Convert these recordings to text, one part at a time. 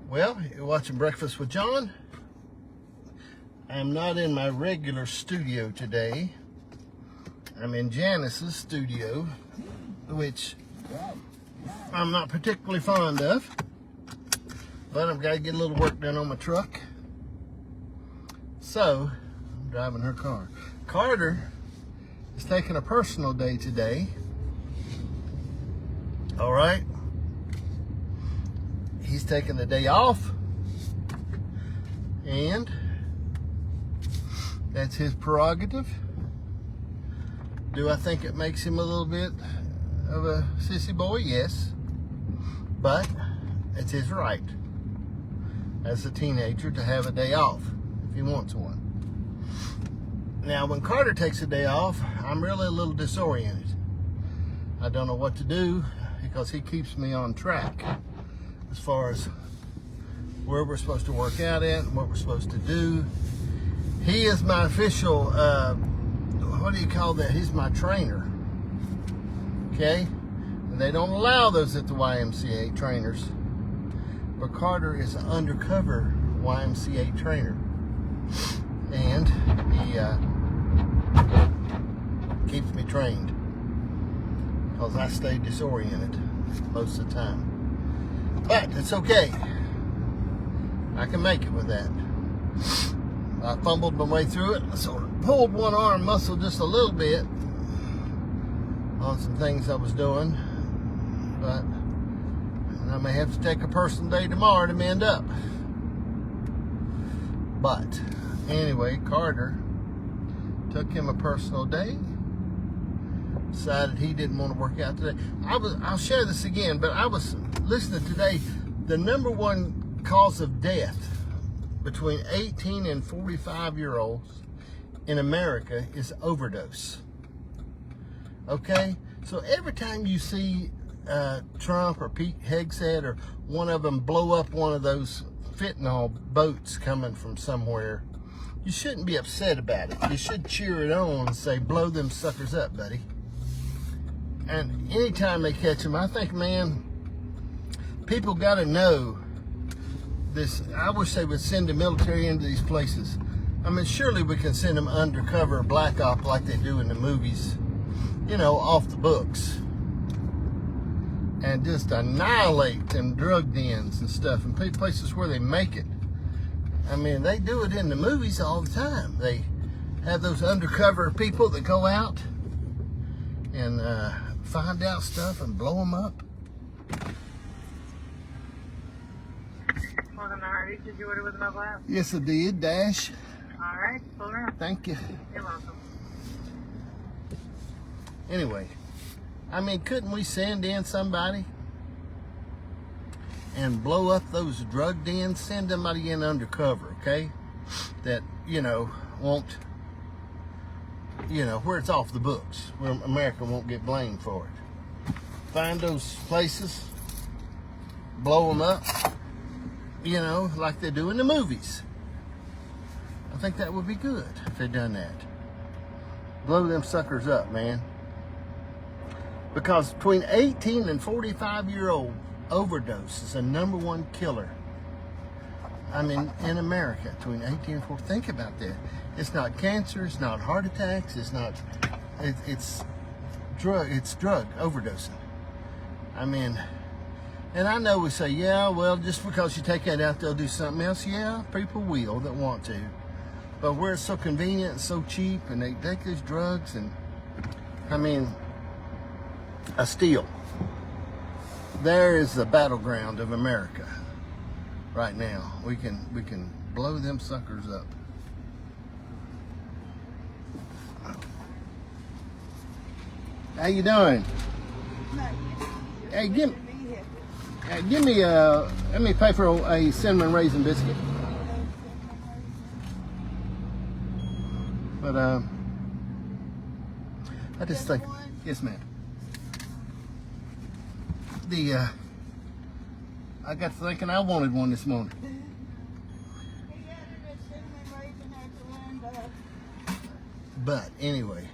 Well, you're watching Breakfast with John. I'm not in my regular studio today. I'm in Janice's studio, which I'm not particularly fond of, but I've got to get a little work done on my truck. So, I'm driving her car. Carter is taking a personal day today. All right. He's taking the day off, and that's his prerogative. Do I think it makes him a little bit of a sissy boy? Yes, but it's his right as a teenager to have a day off if he wants one. Now, when Carter takes a day off, I'm really a little disoriented. I don't know what to do because he keeps me on track as far as where we're supposed to work out at and what we're supposed to do. He is my official, what do you call that? He's my trainer, okay? And they don't allow those at the YMCA, trainers. But Carter is an undercover YMCA trainer. And he keeps me trained because I stay disoriented most of the time. But it's okay. I can make it with that. I fumbled my way through it. I sort of pulled one arm muscle just a little bit on some things I was doing. But I may have to take a personal day tomorrow to mend up. But anyway, Carter took him a personal day. Decided he didn't want to work out today. I'll share this again, but I was listening today. The number one cause of death between 18 and 45-year-olds in America is overdose. Okay? So every time you see Trump or Pete Hegseth or one of them blow up one of those fentanyl boats coming from somewhere, you shouldn't be upset about it. You should cheer it on and say, blow them suckers up, buddy. And anytime they catch them, I think, man, people got to know this. I wish they would send the military into these places. I mean, surely we can send them undercover black op like they do in the movies, you know, off the books, and just annihilate them drug dens and stuff and places where they make it. I mean, they do it in the movies all the time. They have those undercover people that go out and find out stuff and blow them up. Welcome to Hardee's. Did you order with a mobile app? Yes, I did. Dash. All right, pull around. Thank you. You're welcome. Anyway, I mean, couldn't we send in somebody and blow up those drug dens? Send somebody in undercover, okay? That, you know, won't, you know, where it's off the books, where America won't get blamed for it. Find those places, blow them up, you know, like they do in the movies. I think that would be good if they'd done that. Blow them suckers up, man. Because between 18 and 45-year-old, overdose is the number one killer. I mean, in America, between 18 and 40. Think about that. It's not cancer, it's not heart attacks, it's not, it's drug overdosing. I mean, and I know we say, yeah, well, just because you take that out, they'll do something else. Yeah, people will that want to. But where it's so convenient and so cheap, and they take these drugs, and I mean, a steal. There is the battleground of America right now. We can blow them suckers up. How you doing? Hey, give me let me pay for a cinnamon raisin biscuit. But I just think, yes, ma'am. I got to thinking I wanted one this morning. But anyway,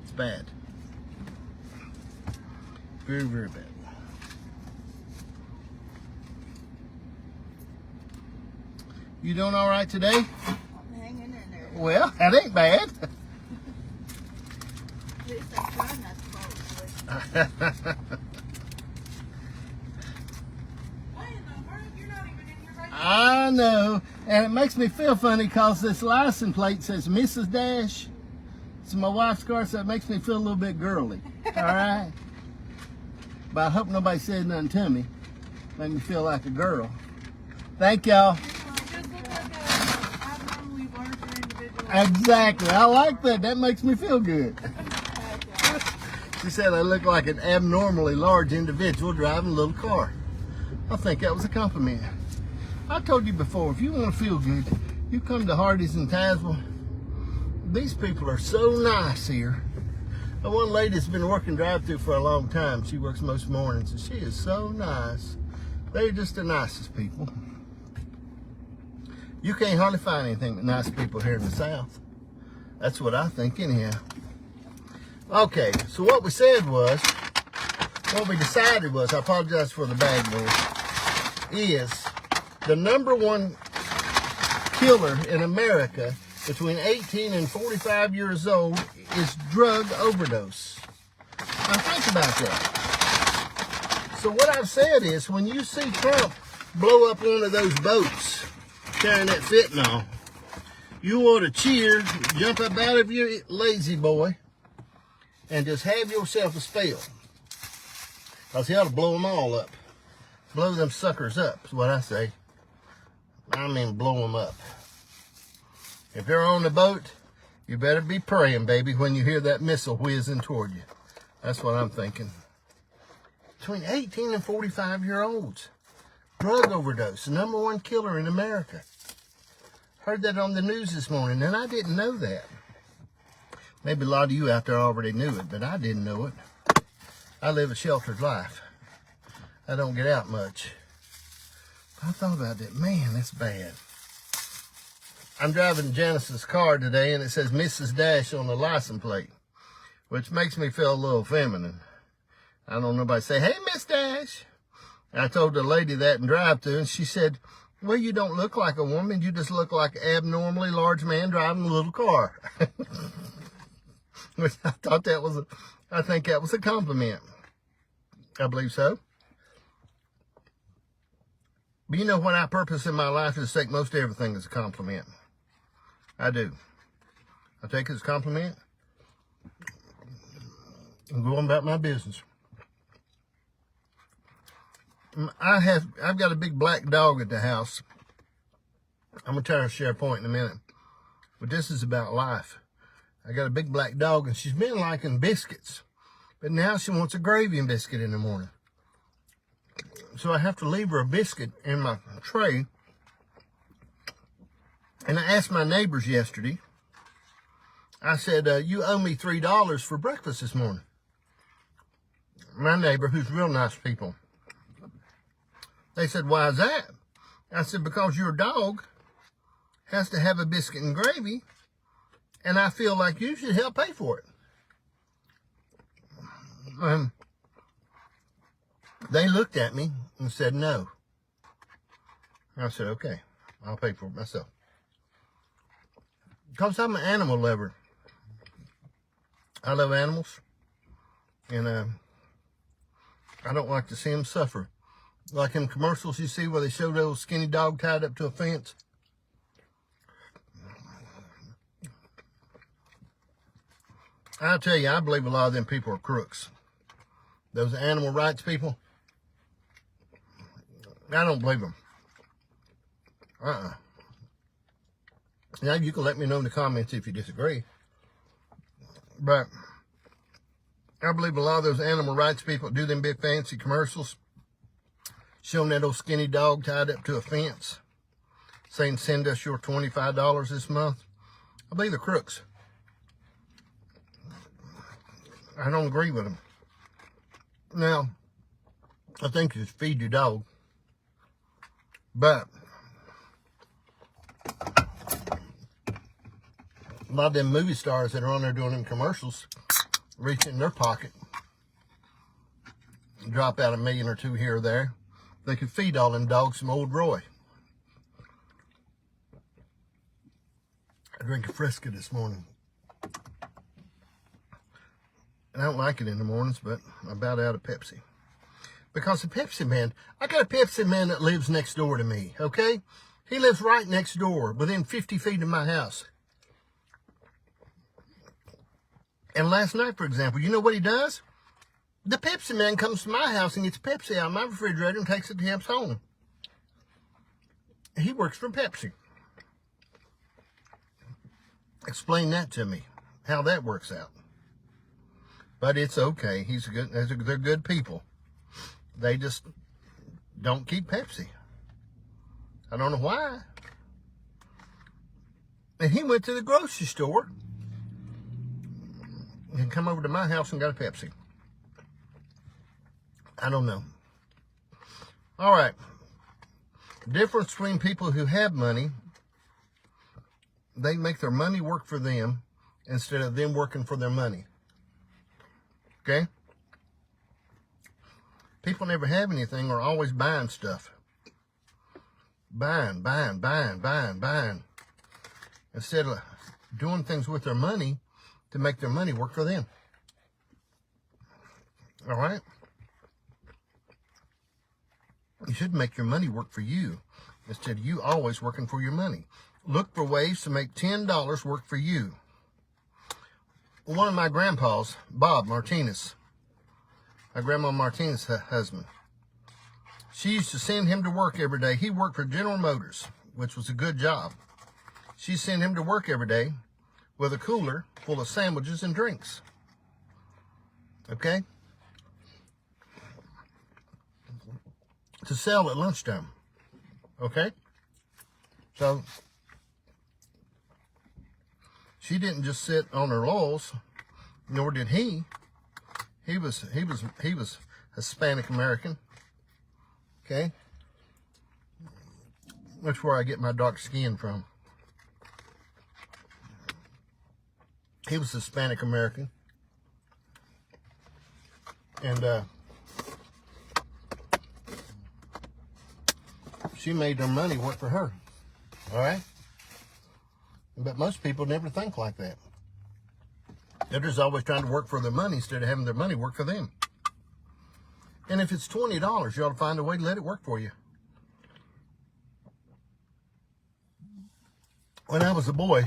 it's bad. Very, very bad. You doing all right today? I'm hanging in there. Well, that ain't bad. At least I'm trying not to fall asleep. I know, and it makes me feel funny because this license plate says Mrs. Dash. It's my wife's car, so it makes me feel a little bit girly. All right? But I hope nobody said nothing to me. Make me feel like a girl. Thank y'all. Exactly. I like that. That makes me feel good. She said I look like an abnormally large individual driving a little car. I think that was a compliment. I told you before, if you want to feel good, you come to Hardee's in Tazewell. These people are so nice here. The one lady's been working drive-thru for a long time. She works most mornings, and she is so nice. They're just the nicest people. You can't hardly find anything but nice people here in the South. That's what I think anyhow. Okay, so what we decided was, I apologize for the bag noise, is the #1 killer in America between 18 and 45 years old is drug overdose. Now think about that. So what I've said is, when you see Trump blow up one of those boats carrying that fentanyl, you ought to cheer, jump up out of your lazy boy, and just have yourself a spell. Because he ought to blow them all up. Blow them suckers up is what I say. I mean blow them up. If they're on the boat, you better be praying, baby, when you hear that missile whizzing toward you. That's what I'm thinking. Between 18 and 45-year-olds. Drug overdose, the #1 killer in America. Heard that on the news this morning, and I didn't know that. Maybe a lot of you out there already knew it, but I didn't know it. I live a sheltered life. I don't get out much. I thought about that. Man, that's bad. I'm driving Janice's car today, and it says Mrs. Dash on the license plate, which makes me feel a little feminine. I don't know, nobody say, "Hey, Miss Dash." I told the lady that in drive-thru, and she said, "Well, you don't look like a woman. You just look like an abnormally large man driving a little car." Which I think that was a compliment. I believe so. But you know what I purpose in my life is to take most everything as a compliment. I do. I take it as a compliment and go on about my business. I've got a big black dog at the house. I'm gonna try to share a point in a minute, but this is about life. I got a big black dog, and she's been liking biscuits, but now she wants a gravy and biscuit in the morning. So I have to leave her a biscuit in my tray. And I asked my neighbors yesterday, I said, "You owe me $3 for breakfast this morning." My neighbor, who's real nice people, they said, "Why is that?" I said, "Because your dog has to have a biscuit and gravy, and I feel like you should help pay for it." They looked at me and said no. I said, "Okay, I'll pay for it myself." Because I'm an animal lover. I love animals, and I don't like to see them suffer. Like in commercials you see where they show those skinny dog tied up to a fence. I'll tell you, I believe a lot of them people are crooks. Those animal rights people, I don't believe them. Now you can let me know in the comments if you disagree. But I believe a lot of those animal rights people do them big fancy commercials showing that old skinny dog tied up to a fence saying, "Send us your $25 this month." I believe they're crooks. I don't agree with them. Now, I think you just feed your dog. But a lot of them movie stars that are on there doing them commercials reach in their pocket, drop out $1 million or $2 here or there. They could feed all them dogs some Old Roy. Drink a Fresca this morning. And I don't like it in the mornings, but I'm about out of Pepsi. Because the Pepsi man, I got a Pepsi man that lives next door to me, okay? He lives right next door, within 50 feet of my house. And last night, for example, you know what he does? The Pepsi man comes to my house and gets Pepsi out of my refrigerator and takes it to his home. He works for Pepsi. Explain that to me, how that works out. But it's okay. They're good people. They just don't keep Pepsi. I don't know why. And he went to the grocery store and come over to my house and got a Pepsi. I don't know. All right. Difference between people who have money, they make their money work for them instead of them working for their money. Okay? People never have anything or always buying stuff. Buying. Instead of doing things with their money to make their money work for them. All right? You should make your money work for you instead of you always working for your money. Look for ways to make $10 work for you. One of my grandpas, Bob Martinez, my grandma Martinez's husband, she used to send him to work every day. He worked for General Motors, which was a good job. She sent him to work every day with a cooler full of sandwiches and drinks. Okay? To sell at lunchtime. Okay? So she didn't just sit on her laurels, nor did he. He was Hispanic American. Okay? That's where I get my dark skin from. He was Hispanic American. And she made her money work for her. All right? But most people never think like that. They're just always trying to work for their money instead of having their money work for them. And if it's $20, you ought to find a way to let it work for you. When I was a boy,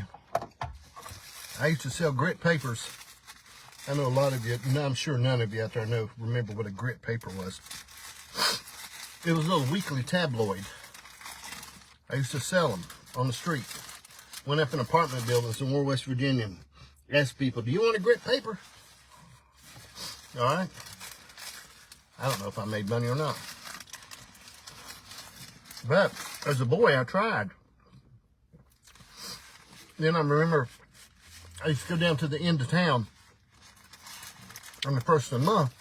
I used to sell grit papers. I know a lot of you, I'm sure none of you out there remember what a grit paper was. It was a little weekly tabloid. I used to sell them on the street. Went up in apartment buildings in West Virginia and asked people, do you want a grit paper? All right. I don't know if I made money or not. But as a boy, I tried. Then I remember I used to go down to the end of town on the first of the month,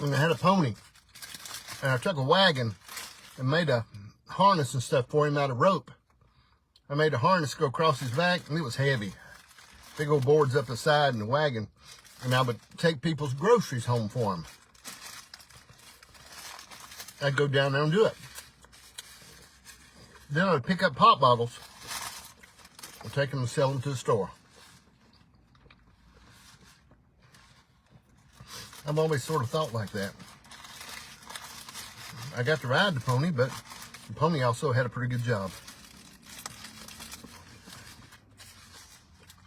and I had a pony. And I took a wagon and made a harness and stuff for him out of rope. I made a harness go across his back, and it was heavy. Big old boards up the side in the wagon. And I would take people's groceries home for them. I'd go down there and do it. Then I would pick up pop bottles and take them and sell them to the store. I've always sort of thought like that. I got to ride the pony, but the pony also had a pretty good job.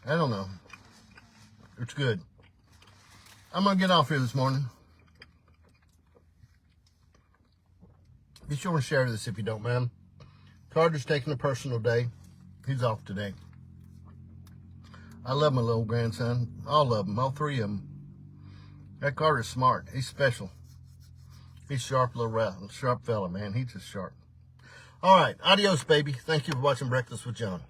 I don't know. It's good. I'm going to get off here this morning. Be sure and share this if you don't mind. Carter's taking a personal day. He's off today. I love my little grandson. All of them. All three of them. That Carter's smart. He's special. He's sharp little sharp fella, man. He's just sharp. All right. Adios, baby. Thank you for watching Breakfast with John.